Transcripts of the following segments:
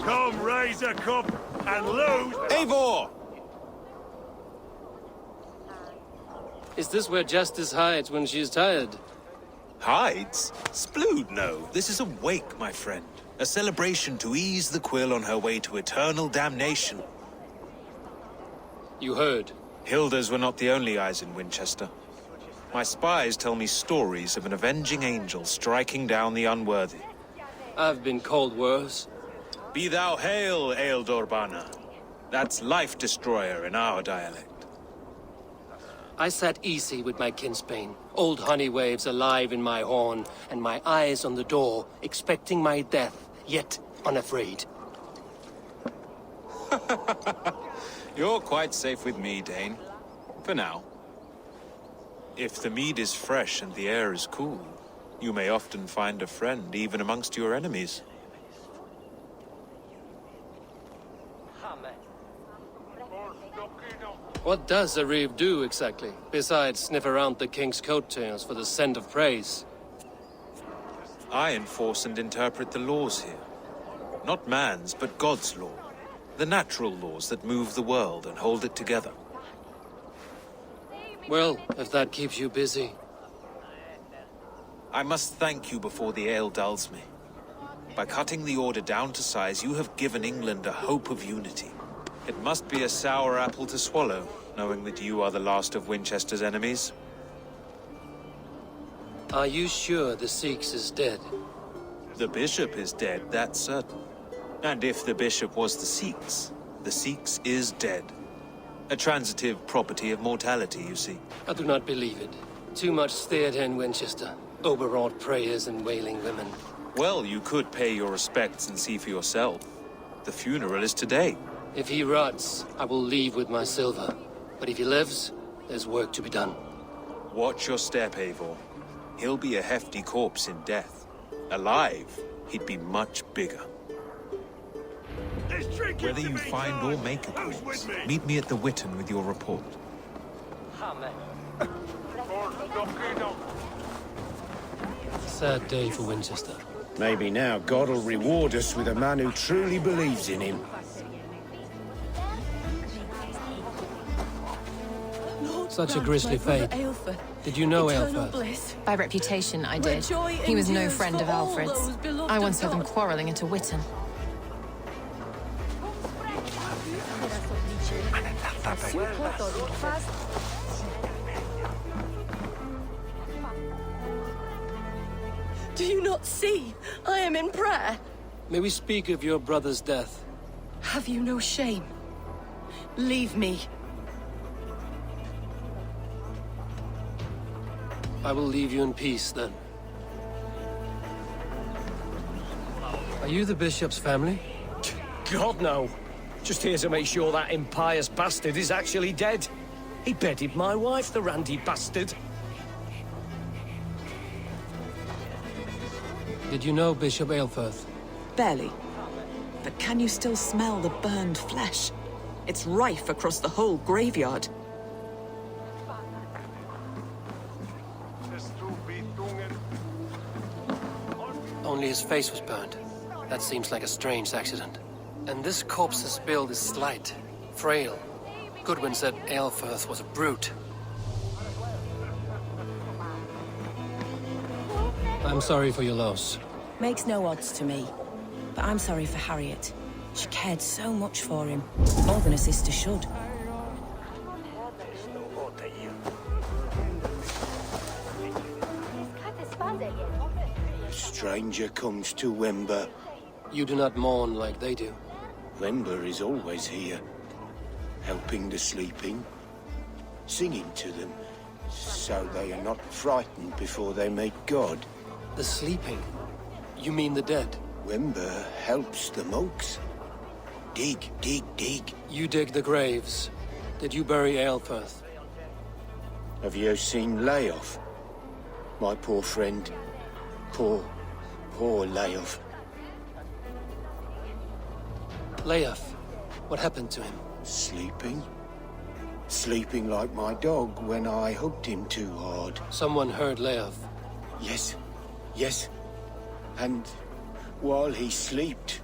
Come, raise a cup and lose. Eivor! Is this where Justice hides when she's tired? Hides? Splood, no. This is a wake, my friend. A celebration to ease the quill on her way to eternal damnation. You heard. Hilda's were not the only eyes in Winchester. My spies tell me stories of an avenging angel striking down the unworthy. I've been called worse. Be thou hail, Ealdorbanna. That's Life Destroyer in our dialect. I sat easy with my kinsbane, old honey waves alive in my horn, and my eyes on the door, expecting my death, yet unafraid. You're quite safe with me, Dane. For now. If the mead is fresh and the air is cool, you may often find a friend even amongst your enemies. What does a reeve do exactly, besides sniff around the king's coattails for the scent of praise? I enforce and interpret the laws here. Not man's, but God's law. The natural laws that move the world and hold it together. Well, if that keeps you busy. I must thank you before the ale dulls me. By cutting the order down to size, you have given England a hope of unity. It must be a sour apple to swallow, knowing that you are the last of Winchester's enemies. Are you sure the Sikhs is dead? The bishop is dead, that's certain. And if the bishop was the Sikhs is dead. A transitive property of mortality, you see. I do not believe it. Too much theatre in Winchester. Overwrought prayers and wailing women. Well, you could pay your respects and see for yourself. The funeral is today. If he rots, I will leave with my silver. But if he lives, there's work to be done. Watch your step, Eivor. He'll be a hefty corpse in death. Alive, he'd be much bigger. Whether you find or make a corpse, meet me at the Witten with your report. Sad day for Winchester. Maybe now God will reward us with a man who truly believes in him. Such a grisly fate. Did you know Aelfirth? By reputation, I did. He was no friend of Alfred's. I once saw them quarreling at a Witten. Do you not see? I am in prayer. May we speak of your brother's death? Have you no shame? Leave me. I will leave you in peace, then. Are you the bishop's family? God, no. Just here to make sure that impious bastard is actually dead. He bedded my wife, the randy bastard. Did you know Bishop Aelfirth? Barely. But can you still smell the burned flesh? It's rife across the whole graveyard. Only his face was burned. That seems like a strange accident. And this corpse's build is slight, frail. Goodwin said Aelfirth was a brute. I'm sorry for your loss. Makes no odds to me. But I'm sorry for Harriet. She cared so much for him. More than a sister should. A stranger comes to Wember. You do not mourn like they do. Wember is always here, helping the sleeping, singing to them, so they are not frightened before they meet God. The sleeping? You mean the dead? Wember helps the monks. Dig, dig, dig. You dig the graves. Did you bury Aelfirth? Have you seen Layoff? My poor friend. Poor Layoff. Leof, what happened to him? Sleeping? Sleeping like my dog when I hugged him too hard. Someone heard Leof. Yes. And While he slept,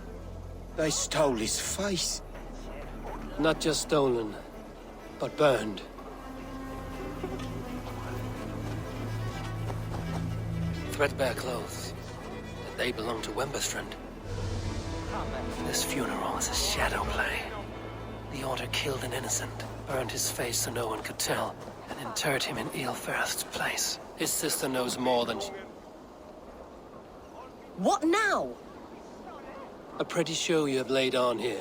they stole his face. Not just stolen, but burned. Threadbare clothes. They belong to Wemberstrand. This funeral is a shadow play. The Order killed an innocent, burned his face so no one could tell, and interred him in Aelfirth's place. His sister knows more than she... What now? A pretty show you have laid on here.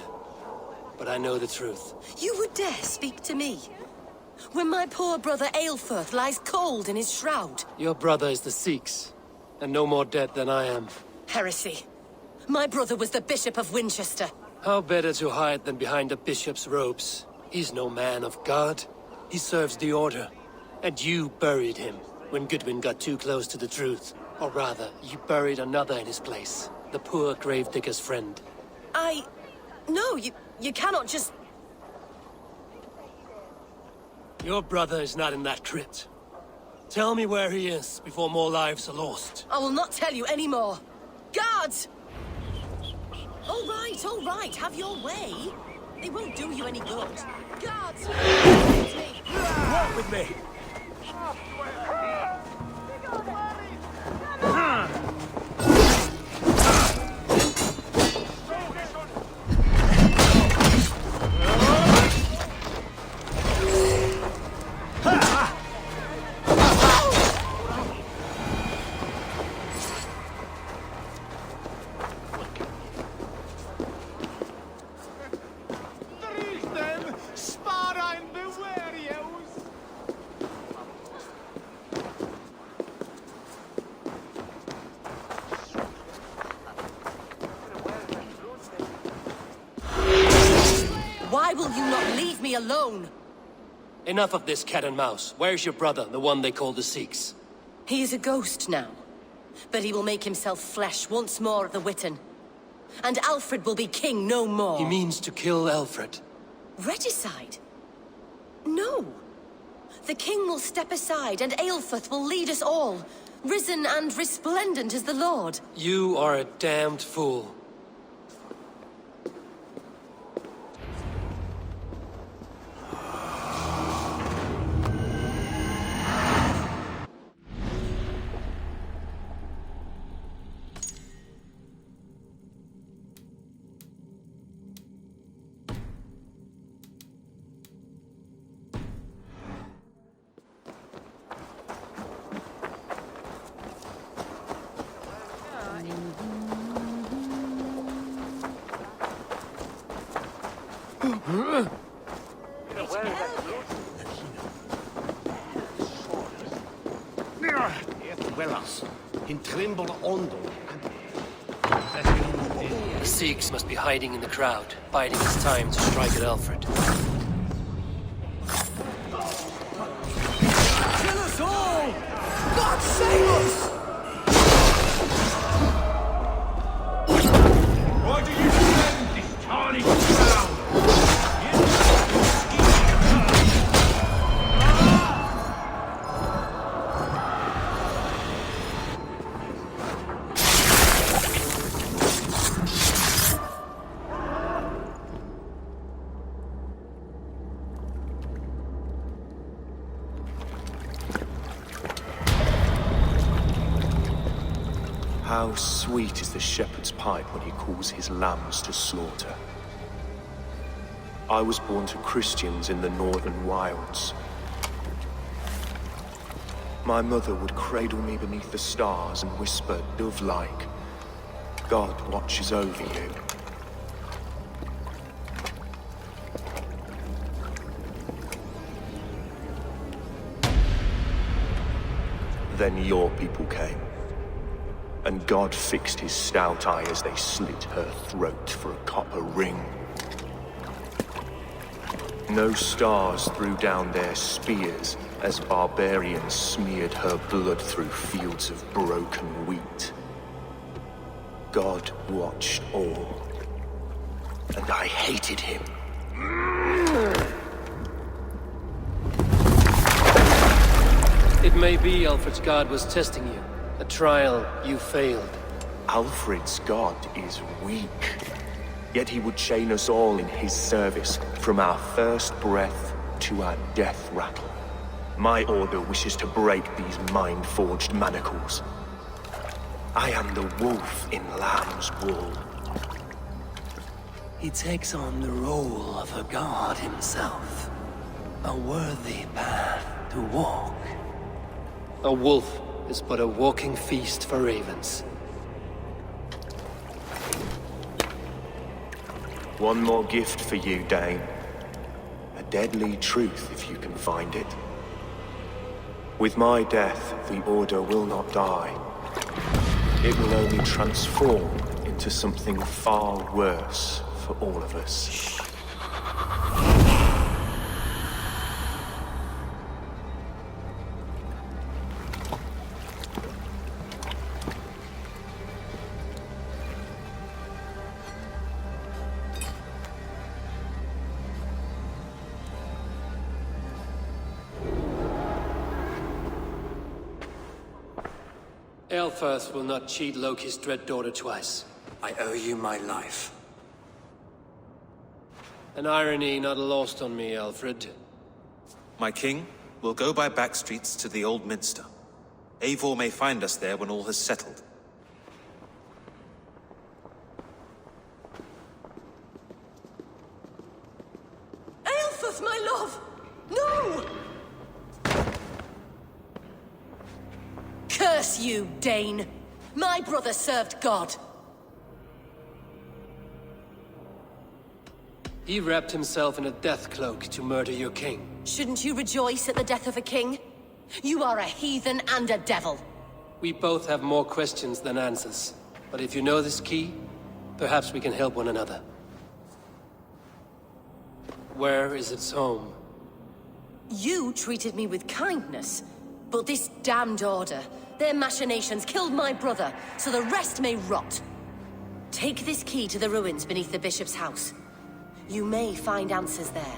But I know the truth. You would dare speak to me? When my poor brother Aelfirth lies cold in his shroud. Your brother is the Sikhs, and no more dead than I am. Heresy. My brother was the Bishop of Winchester. How better to hide than behind a bishop's robes? He's no man of God. He serves the Order. And you buried him when Goodwin got too close to the truth. Or rather, you buried another in his place. The poor gravedigger's friend. No, you cannot just... Your brother is not in that crypt. Tell me where he is before more lives are lost. I will not tell you any more. Guards! All right, have your way. They won't do you any good. Guards! Walk with me! Why will you not leave me alone? Enough of this cat and mouse. Where's your brother, the one they call the Sikhs? He is a ghost now. But he will make himself flesh once more at the Witten. And Alfred will be king no more. He means to kill Alfred. Regicide? No. The king will step aside and Aelfirth will lead us all. Risen and resplendent as the Lord. You are a damned fool. The Sikhs must be hiding in the crowd, biding his time to strike at Alfred. Kill us all! God save us! Why do you defend this tarnished ground? How sweet is the shepherd's pipe when he calls his lambs to slaughter. I was born to Christians in the northern wilds. My mother would cradle me beneath the stars and whisper, dove-like, God watches over you. Then your people came. And God fixed his stout eye as they slit her throat for a copper ring. No stars threw down their spears as barbarians smeared her blood through fields of broken wheat. God watched all, and I hated him. It may be Alfred's God was testing you. A trial you failed. Alfred's god is weak. Yet he would chain us all in his service, from our first breath to our death rattle. My order wishes to break these mind-forged manacles. I am the wolf in lamb's wool. He takes on the role of a god himself. A worthy path to walk. A wolf is but a walking feast for ravens. One more gift for you, Dane. A deadly truth, if you can find it. With my death, the Order will not die. It will only transform into something far worse for all of us. Aelfirth will not cheat Loki's dread daughter twice. I owe you my life. An irony not lost on me, Alfred. My king, we'll go by back streets to the Old Minster. Eivor may find us there when all has settled. Aelfirth, my love! No! Curse you, Dane! My brother served God. He wrapped himself in a death cloak to murder your king. Shouldn't you rejoice at the death of a king? You are a heathen and a devil. We both have more questions than answers. But if you know this key, perhaps we can help one another. Where is its home? You treated me with kindness, but this damned Order, their machinations killed my brother, so the rest may rot. Take this key to the ruins beneath the bishop's house. You may find answers there.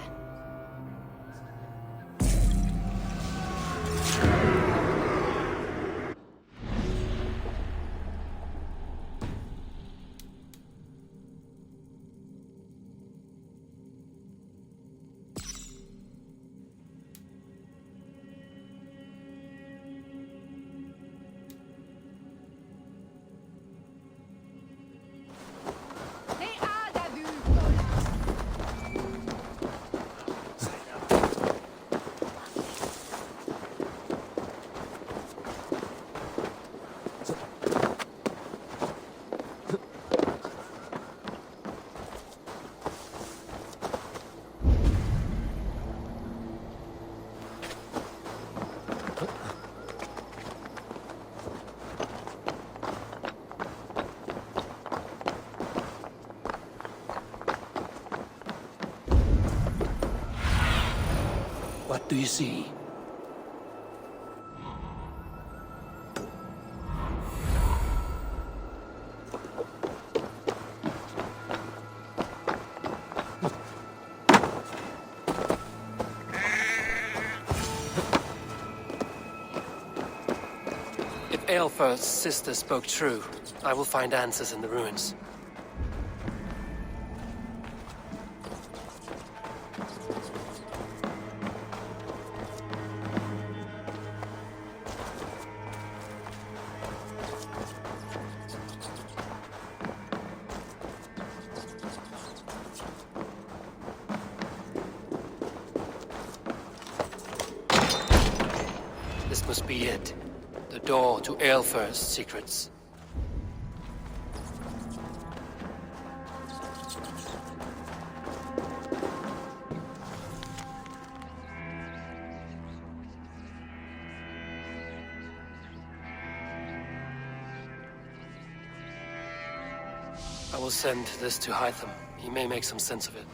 What do you see? If Aelfirth's sister spoke true, I will find answers in the ruins. This must be it. The door to Aelfirth's secrets. I will send this to Hytham. He may make some sense of it.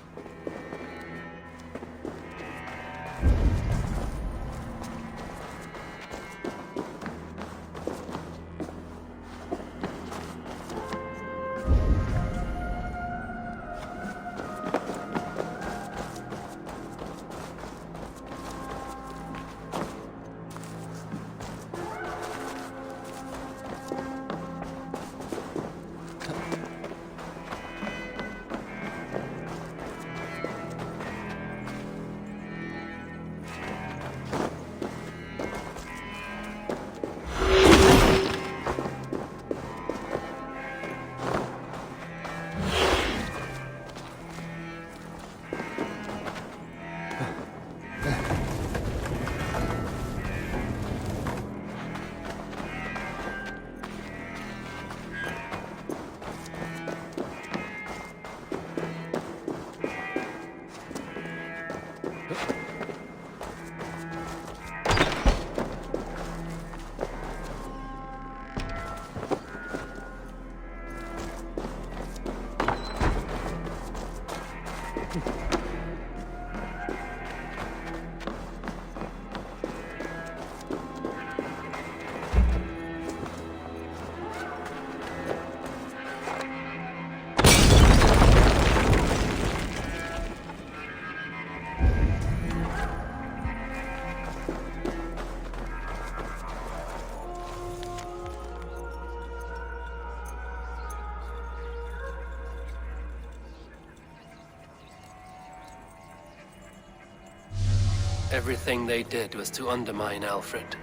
Everything they did was to undermine Alfred.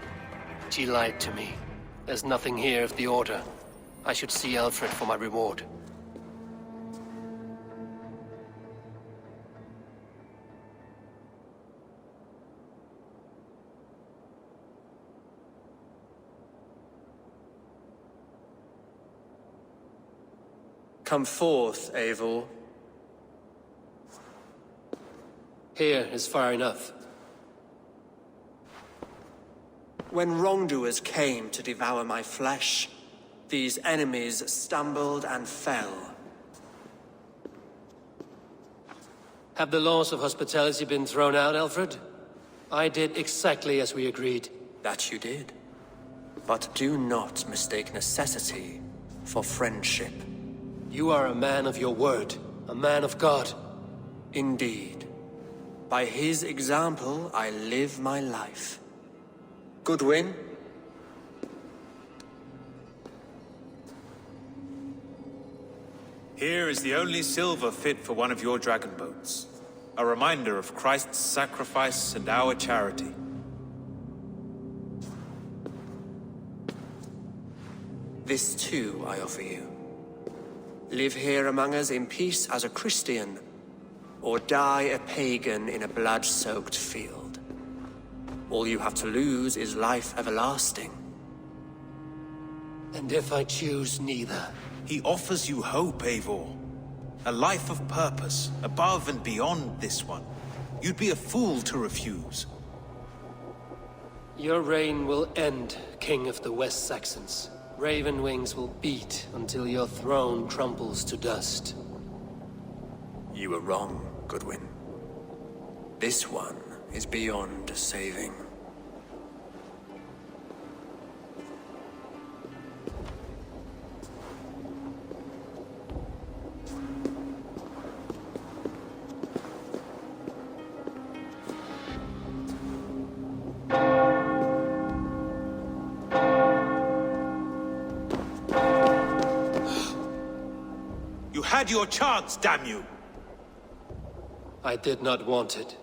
She lied to me. There's nothing here of the Order. I should see Alfred for my reward. Come forth, Eivor. Here is far enough. When wrongdoers came to devour my flesh, these enemies stumbled and fell. Have the laws of hospitality been thrown out, Alfred? I did exactly as we agreed. That you did. But do not mistake necessity for friendship. You are a man of your word, a man of God. Indeed. By his example, I live my life. Goodwin? Here is the only silver fit for one of your dragon boats. A reminder of Christ's sacrifice and our charity. This too I offer you. Live here among us in peace as a Christian, or die a pagan in a blood-soaked field. All you have to lose is life everlasting. And if I choose neither? He offers you hope, Eivor. A life of purpose, above and beyond this one. You'd be a fool to refuse. Your reign will end, King of the West Saxons. Raven wings will beat until your throne crumbles to dust. You were wrong, Goodwin. This one is beyond saving. You had your chance, damn you! I did not want it.